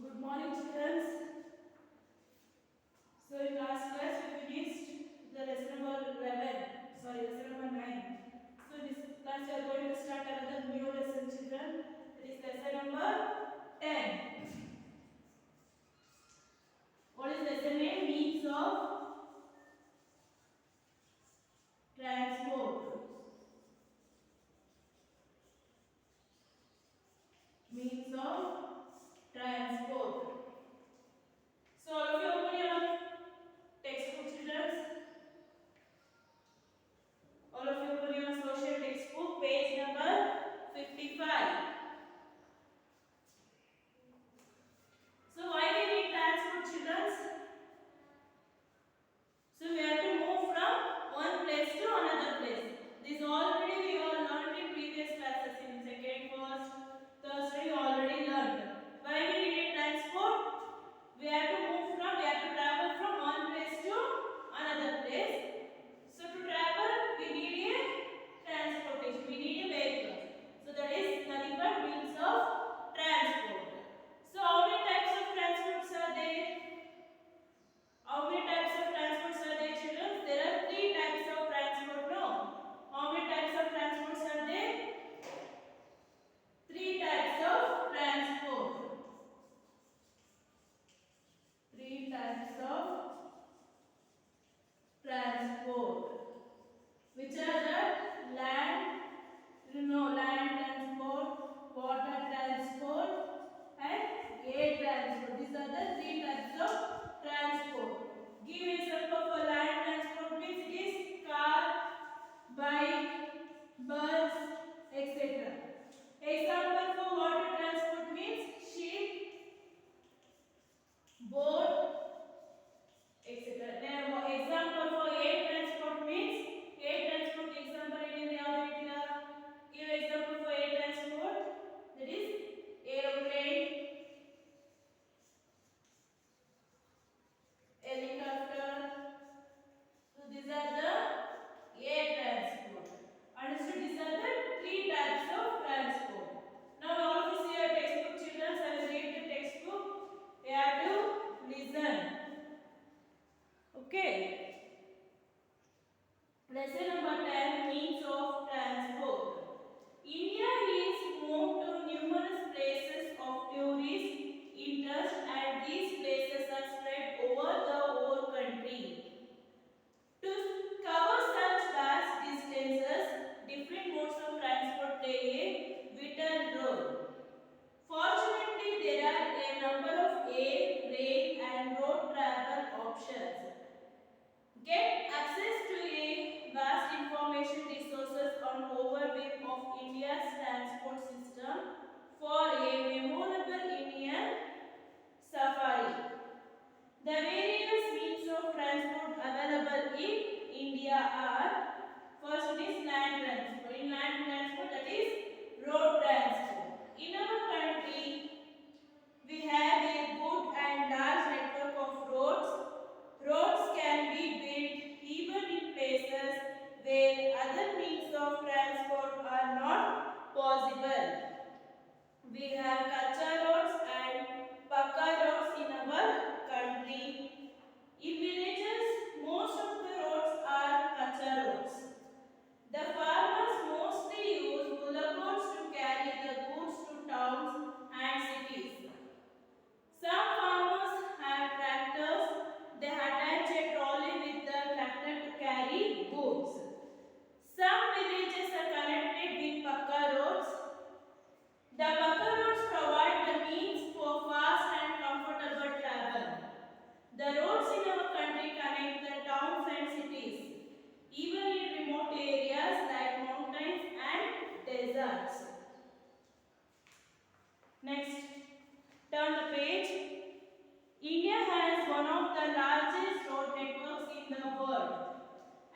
Good morning, children. So in last class we finished the lesson number 11. Sorry, lesson number 9. So this class we are going to start another new lesson, children. It is lesson number 10. What is lesson name? Means of transport. Means of transport. So all of you open your textbook, children. All of you open your social textbook, page number 55. So why we need transport, children? So we have to move from one place to another place. This already we all learned in previous classes in second, first, Thursday we already learned. Why we need transport? We have to we have to travel from one place to another place. So to travel we need a transportation. We need a vehicle. So that is nothing but means of transport. So how many types of transports are there? How many types of transports are there, children? There are three types of transport. No. How many types of transports are there? Three types of transport. Three types of transport. Which are the land transport, water transport, and air transport. These are the three types of transport. Give example for land transport means it is car, bike, bus, etc. Example for water transport means ship, boat, etc. Now example for air transport means air transport example in the give example for air transport, that is aeroplane, helicopter. So these are the air transport. Understood? These are the three types of transport. Now all of you see your textbook, children. I will read the textbook. You have to listen. Okay. Lesson number 10, means of transport. India is home to numerous places of tourist interest, and these places are spread over the whole country. To cover such vast distances, different modes of transport play a vital role. Fortunately, there are a number of air, rail, and road travel options. Get access to a vast information resources on overview of India's transport system for a memorable Indian safari. The various means of transport available in India are: first is land transport. In land transport, that is road transport. In our country, we have a good and large network of roads. Roads can be built even in places where other means of transport are not possible. We have kacha roads and pakka roads in our country. In villages, most of the roads are kacha roads. The farmers mostly use bullock to carry the goods to towns and cities. Some farmers have tractors. They attach a trolley with the tractor to carry goods. Some villages are connected with pakka roads. The pakka roads provide the means for fast and comfortable travel. The roads in our country connect the towns and cities, even in remote areas like mountains and deserts. Next, turn the page. India has one of the largest road networks in the world,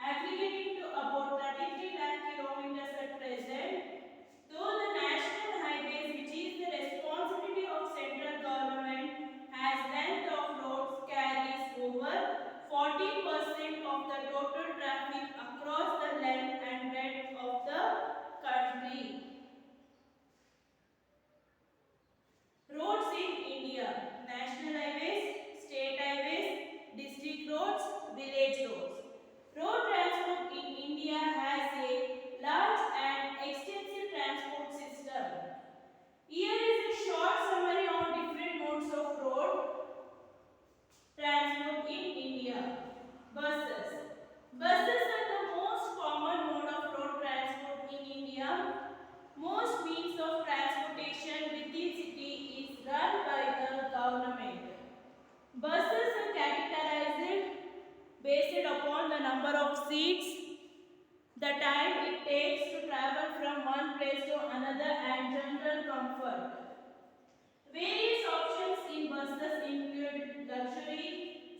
aggregating to about 33 lakh kilometers at present. Though the national highways, which is the responsibility of central government, has length of roads carries over 40% of the total traffic across the length and breadth of the country. Roads in India. national highways, state highways, district roads, village roads. Road transport in India has a large and extensive transport system. Here is a short summary on different modes of road transport in India. Buses. Buses are the most common mode of road transport in India. Most means of transportation within city is run by the government. Buses are categorized based upon the number of seats, the time it takes to travel from one place to another, and general comfort. Various options in buses include luxury,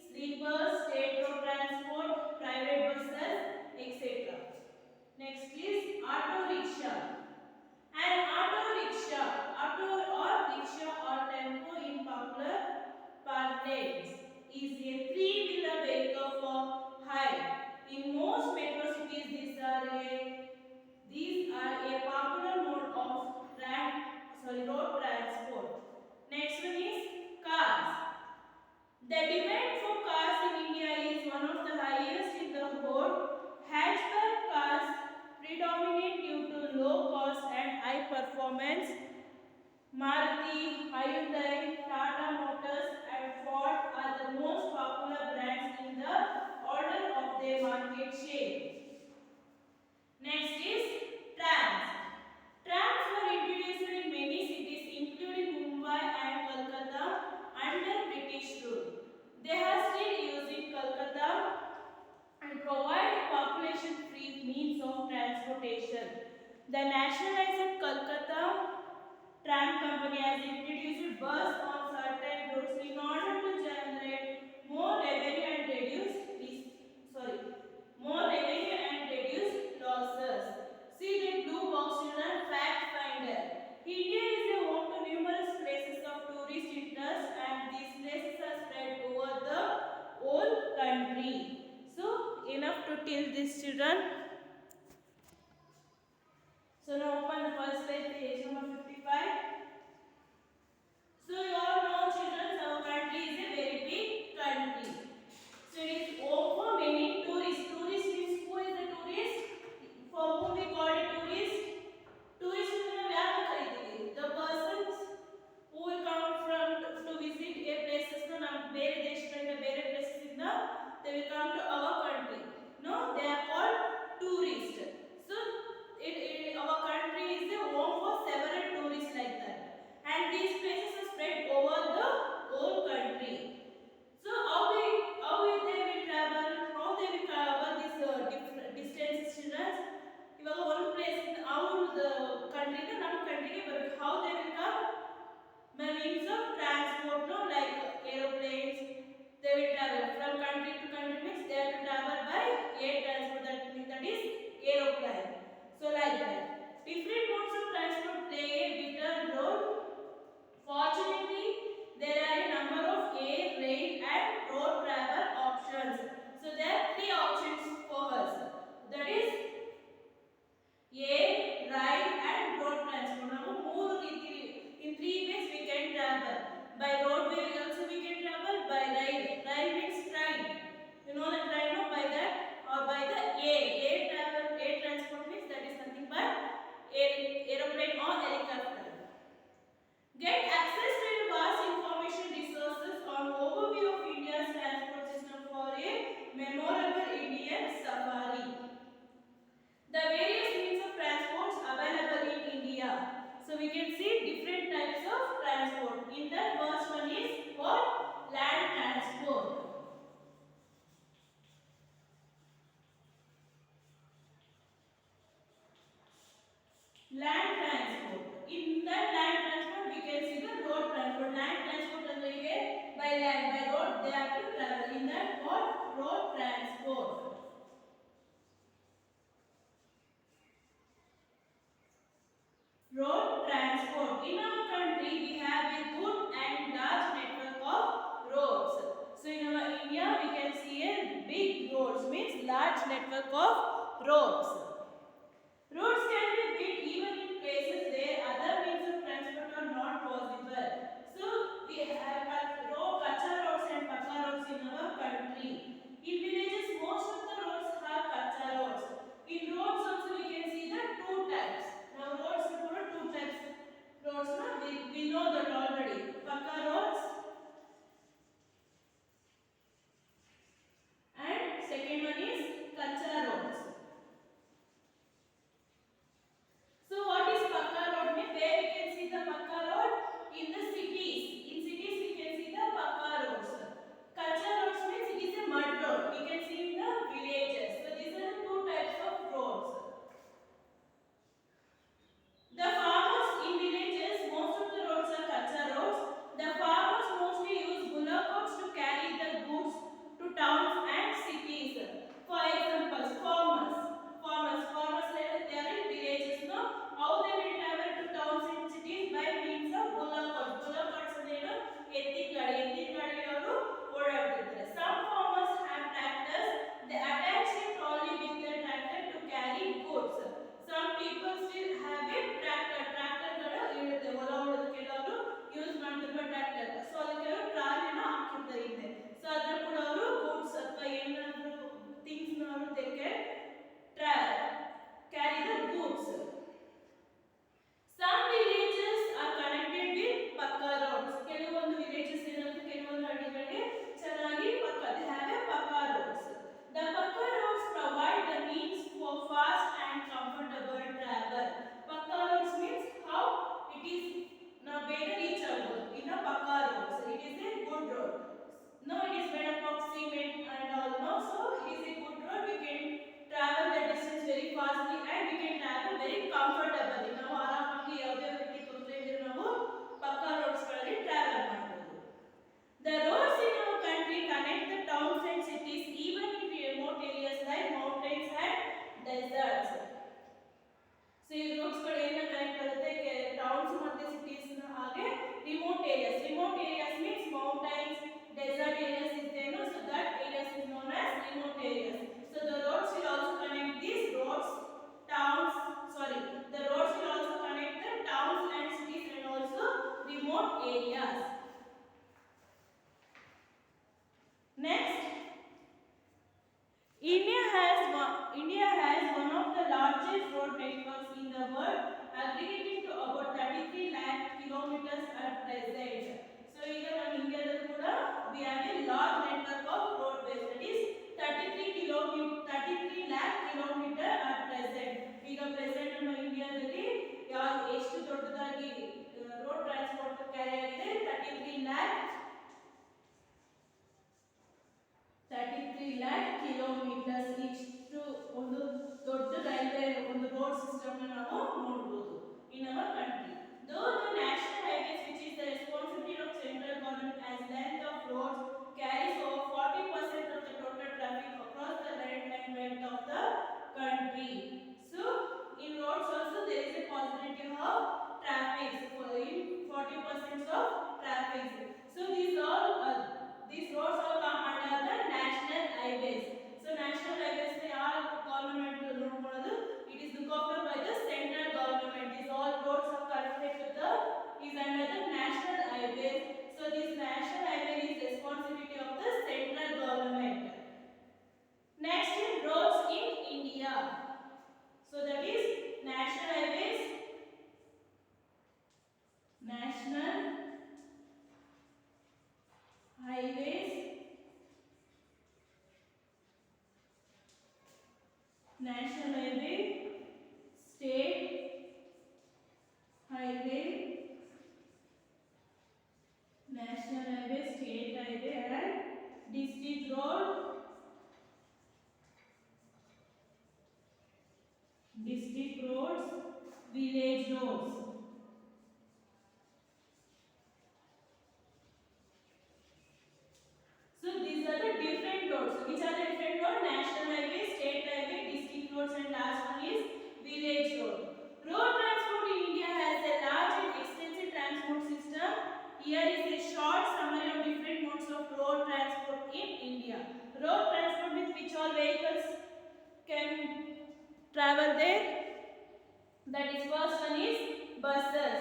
sleepers, state road transport, private buses, etc. Next is auto rickshaw. An auto or tempo in popular parlance is a three-wheeler vehicle for hire. In most metro cities, these are a popular mode of road transport. Next one is cars. The demand for cars in India is one of the highest in the world. Hatchback cars predominate due to low cost and high performance. Maruti, Hyundai, Tata Motors and Ford are the most popular brands in the order of their market share. Next is trams. Trams were introduced in many cities including Mumbai and Kolkata under British rule. They are still used in Kolkata and provide a population-free means of transportation. The nationalized Kolkata Tram company has introduced bus on certain routes in order to generate more revenue and reduce losses. See the blue box children fact finder. India is a home to numerous places of tourist interest and these places are spread over the whole country. So enough to till this children. So now open the first page number 55. So you all know children, our country is a very big country. So it is home for many tourists. Tourist means who is a tourist? For whom we call a tourist? Tourist means the persons who will come from to visit a places no nam bere deshadinda bere places inda they will come to our country. No, they are called tourists. So our country is a home for several tourists like that. And these places are spread over the whole country. So how they will travel, how they will cover this different distances children. ಇವಾಗ ಒಂದು place the country ನಮ್ಮ country ಬರಬೇಕು. How they will come? By means of transport, no, like aeroplanes. They will travel from country to country means they have to travel by air transport. That is aeroplane. So like that. Different modes of transport play a vital role. Fortunately, there are a number of air, rail and road travel options. So there are three options for us. That is air, rail and road transport. Now, in three ways we can travel. By roadway also we can travel. By rail. Rail means train. You know the train, no? By that or by the air. Air transport means that is nothing but aeroplane or helicopter. Get access to vast information resources on overview of India's transport system for a memorable Indian safari. The various means of transports available in India. So we can see different types of transport. In that first one is called land transport. Land transport. In that land transport we can see the road transport. Land transport ಅಂದ್ರೆ by land, by road they have to travel. In that what? Road transport. Road transport. In our country we have a good and large network of roads. So in our India we can see a big roads means large network of roads. Roads can be built even in places where other means of transport are not possible. So we have it is a good road. No, it is made up of cement and all. No, so it is a good road. We can travel the distance very fastly and we can travel very comfortably. ನಾವು ಆರಾಮಾಗಿ ಯಾವುದೇ ರೀತಿ ತೊಂದರೆ ಇಲ್ಲದೆ ನಾವು ಪಕ್ಕಾ roads ಗಳಲ್ಲಿ travel ಮಾಡಬಹುದು. The roads in our country connect the towns and cities even in remote areas like mountains and deserts. So ಈ ರೋಡ್ಸ್ ಗಳು ಏನು ಕನೆಕ್ಟ್ ಆಗುತ್ತೆ ಟೌನ್ಸ್ ಮತ್ತೆ ಸಿಟೀಸ್ ಹಾಗೆ remote areas. Remote areas means mountains, desert areas is there, no? So that areas is known as remote areas. So the roads will also connect these roads, towns. Sorry, the roads will also connect the towns and cities and also remote areas. Next, India has one of the largest road networks in the world, aggregating to about 33 lakh kilometers at present. So ಈಗ ನಮ್ಮ ಇಂಡಿಯಾದಲ್ಲಿ ಕೂಡ we have a large network of roadways, that is 33 lakh kilometer at present. ಈಗ present ನಮ್ಮ ಇಂಡಿಯಾದಲ್ಲಿ ಎಷ್ಟು ದೊಡ್ಡದಾಗಿ road transport carry ಆಗಿದೆ 33 lakh kilometers. ಇಷ್ಟು ಒಂದು ದೊಡ್ಡ ರೈಲ್ವೆ ಒಂದು ರೋಡ್ ಸಿಸ್ಟಮ್ ನಾವು ನೋಡಬಹುದು in our country. Though the national highways, which is the responsibility of central government as length of roads, carries over 40% of the total traffic across the length and breadth of the country. So in roads also there is a possibility of traffic in 40% of traffic. So these roads all come under the national highways. So national highways they are government ನೋಡ್ಕೊಳ್ಳೋದು. It is looked after by the central government. These all roads are connected to the is under the national highways. So this national highway is responsibility of the central government. Next is roads in India. So that is national highways, national highway, state highway, national highway, state highway and district road, district roads, village roads. So these are the different roads. So which are the different roads? National highway, state highway, district roads, and last one is village road. Road transport in India has a large and extensive transport system. Here is a short summary of different modes of road transport in India. Road transport with which all vehicles can travel there. That is first one is buses.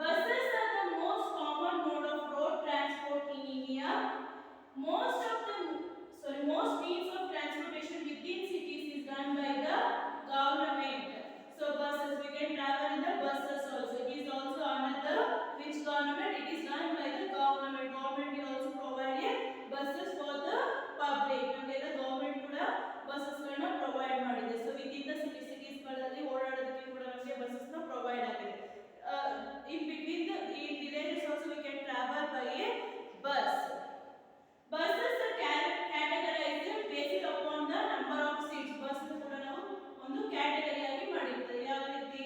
Buses are the most common mode of road transport in India. Most means of transportation within cities is done by the government. So buses, we can travel in the buses also. It is also under the which government? It is done by the government. Government will also provide buses for the public. ನಮಗೆ the government ಕೂಡ buses ಗಳನ್ನ provide ಮಾಡಿದೆ. So within the cities ಗಳಲ್ಲಿ ಓಡಾಡೋದಕ್ಕೆ ಕೂಡ ನಮಗೆ buses ನ provide ಆಗಿದೆ. In between the in villages also we can travel by a bus. Buses are categorized based upon the number of seats. Buses ಕೂಡ ನಾವು ಒಂದು ಕ್ಯಾಟಗರಿ ಆಗಿ ಮಾಡಿರ್ತಾರೆ. ಯಾವ ರೀತಿ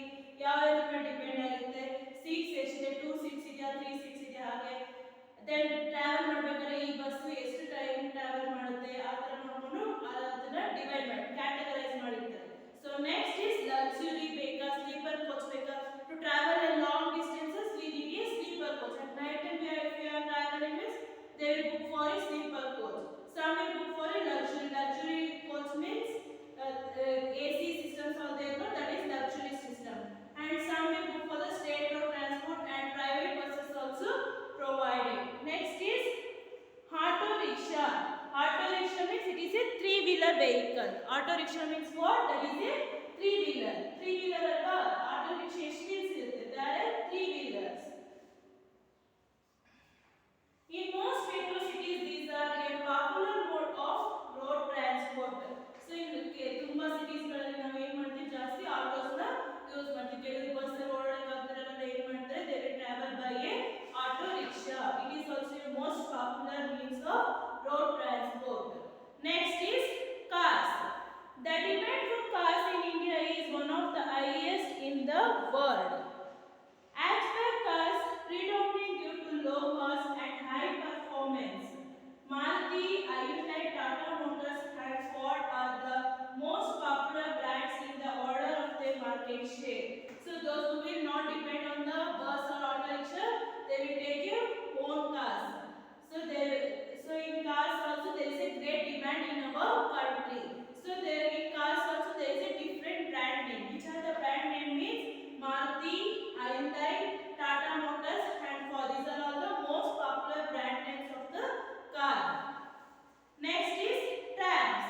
ಡಿಪೆಂಡ್ ಆಗುತ್ತೆ. ಸೀಟ್ಸ್ ಎಷ್ಟಿದೆ, 2 ಸೀಟ್ಸ್ ಇದೆಯಾ, 3 ಸೀಟ್ಸ್ ಇದೆಯಾ, ಹಾಗೆ ದೆನ್ ಟ್ರಾವೆಲ್ ಮಾಡಬೇಕಾದ್ರೆ ಈ ಬಸ್ ಎಷ್ಟು ಟೈಮ್ ಟ್ರಾವೆಲ್ ಮಾಡುತ್ತೆ ಆ ತರ ನೋಡ್ಕೊಂಡು ಅದನ್ನ ಡಿವೈಡ್ ಮಾಡಿ ಕ್ಯಾಟಗರೈಸ್ ಮಾಡಿರ್ತಾರೆ. ಸೊ ನೆಕ್ಸ್ಟ್ ಇಸ್ ಲಕ್ಸುರಿ ಬೇಕಾ, ಸ್ಲೀಪರ್ ಕೋಚ್ ಬೇಕಾ. To travel a long distances we need a sleeper coach. At night time if you are traveling means they will book for a sleeper coach. Some will book for a luxury coach means AC systems are there, no? That is luxury system. And some will book for the state road transport and private buses also provided. Next is auto rickshaw. Auto rickshaw means it is a 3-wheeler vehicle. Auto rickshaw means what? That is a 3-wheeler. 3-wheeler alva auto rickshaw ಎಷ್ಟು wheels ಇರುತ್ತೆ? There are 3 wheelers. In most metro cities, these are a popular mode of road transport. So in ತುಂಬಾ cities ಗಳಲ್ಲಿ ನಾವು ಏನು ಮಾಡ್ತೀವಿ, ಜಾಸ್ತಿ autos ನ use ಮಾಡ್ತೀವಿ. ಕೆಲವು ಬಸ್ ಓಡಾಡಕ್ಕೆ ಆಗ್ತಿರಲ್ಲ, ಏನು ಮಾಡ್ತಾರೆ, they will travel by a auto rickshaw. It is also a most share. So those who will not depend on the bus or auto rickshaw, they will take your own cars. So in cars also there is a great demand in our country. So there in cars also there is a different brand name. Which are the brand name means Maruti, Hyundai, Tata Motors and Ford. These are all the most popular brand names of the car. Next is trams.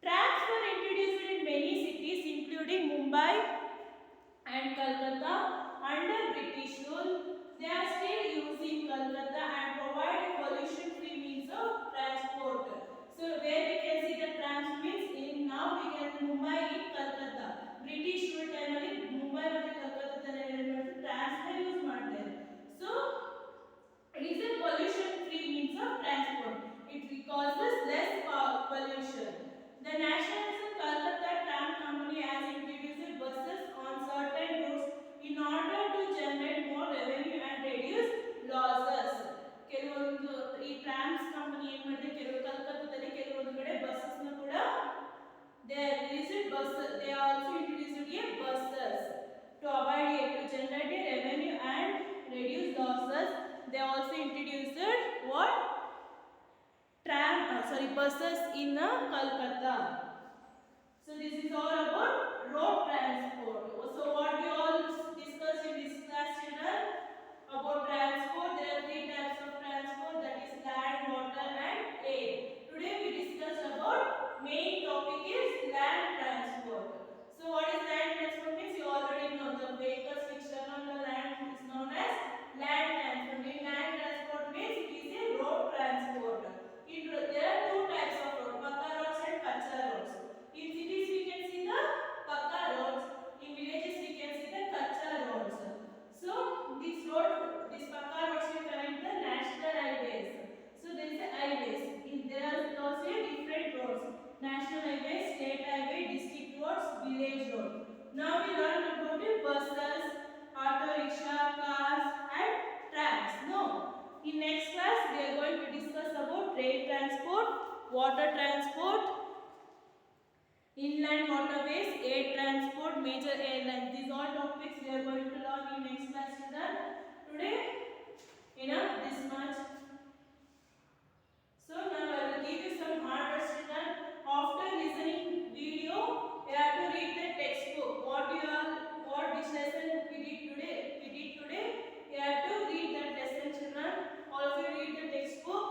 Trams were introduced in many cities including Mumbai and Calcutta under British rule. They are still used in Calcutta and provide a pollution-free means of transport. So where we can see the trams means in now we can Mumbai in Calcutta. British rule time ಅಲ್ಲಿ Mumbai ಮತ್ತು Calcutta ದಲ್ಲಿ trams ನ use ಮಾಡ್ತಾರೆ. So it is a pollution-free means of transport. It causes less pollution. The National Calcutta Tram Company has introduced buses on certain routes in order to generate more revenue and reduce losses. ಕೆಲವೊಂದು ಈ trams company ಏನು ಮಾಡಿದೆ ಕೆಲವು ಕಲ್ಕತ್ತಾದಲ್ಲಿ ಕೆಲವೊಂದು ಕಡೆ buses ನ ಕೂಡ they released buses. They also introduced a buses to avoid to generate a revenue and reduce losses. They also introduced what buses in Calcutta. So this is all about road transport. So what we all discussed in this class, children, about transport. There are three types of transport, that is land, water and air. Today we discussed about main topic is land transport. So what is land transport means you already know the vehicles which run on the land is known as land transport. In land transport means it is a road transport. There are two types of road, pakka roads and kacha roads. In cities we can see the pakka roads, in villages we can see the kacha roads. So this pakka roads will connect the national highways. So there is a highways. There are also different roads: national highway, state highway, district roads, village road. Now we learn about the buses, auto rickshaw, cars and trams. No. In next class we are going to discuss about rail transport, water transport, inland waterways, air transport, major airlines. These all topics we are going to learn in next class, children. Today enough this much. So now I will give you some hard words, children. After listening video, you have to read the textbook. Which lesson we did today? You have to read that lesson, children. All of you read the textbook.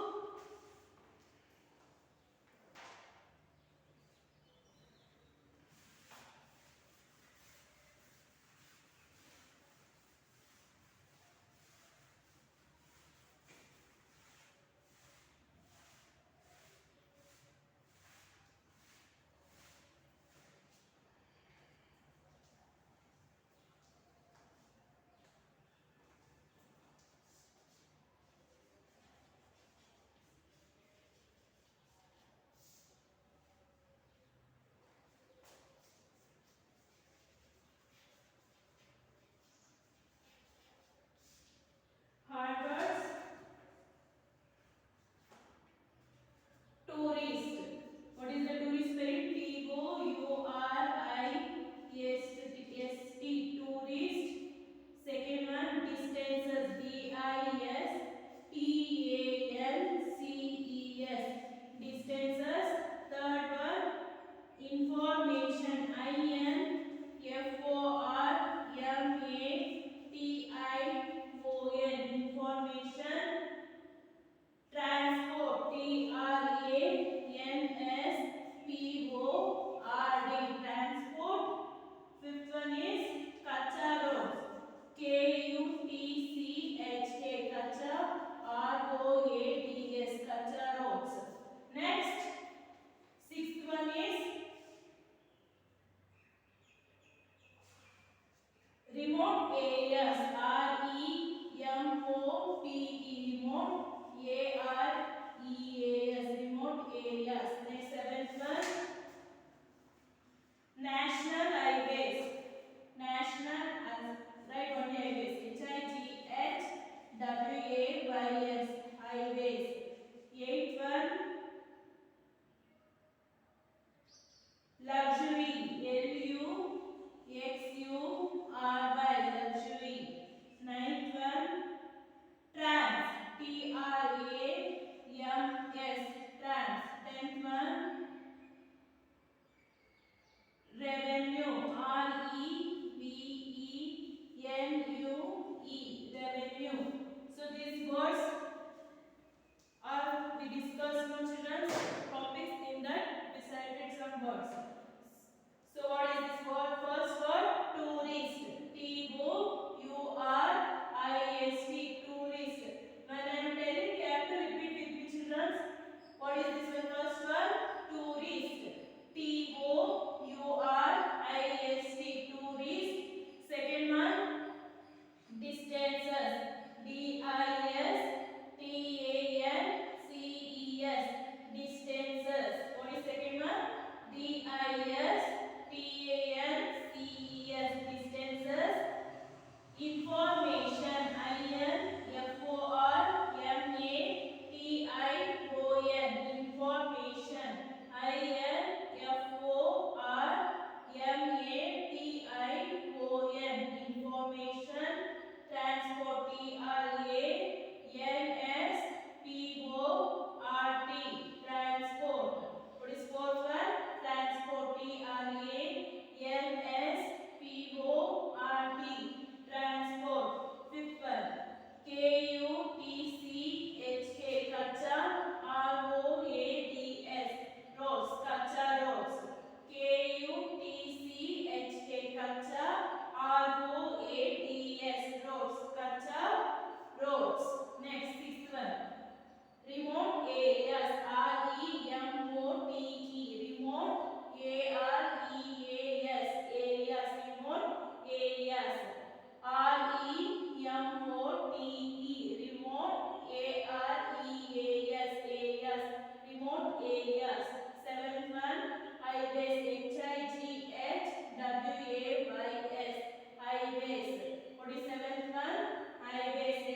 national highways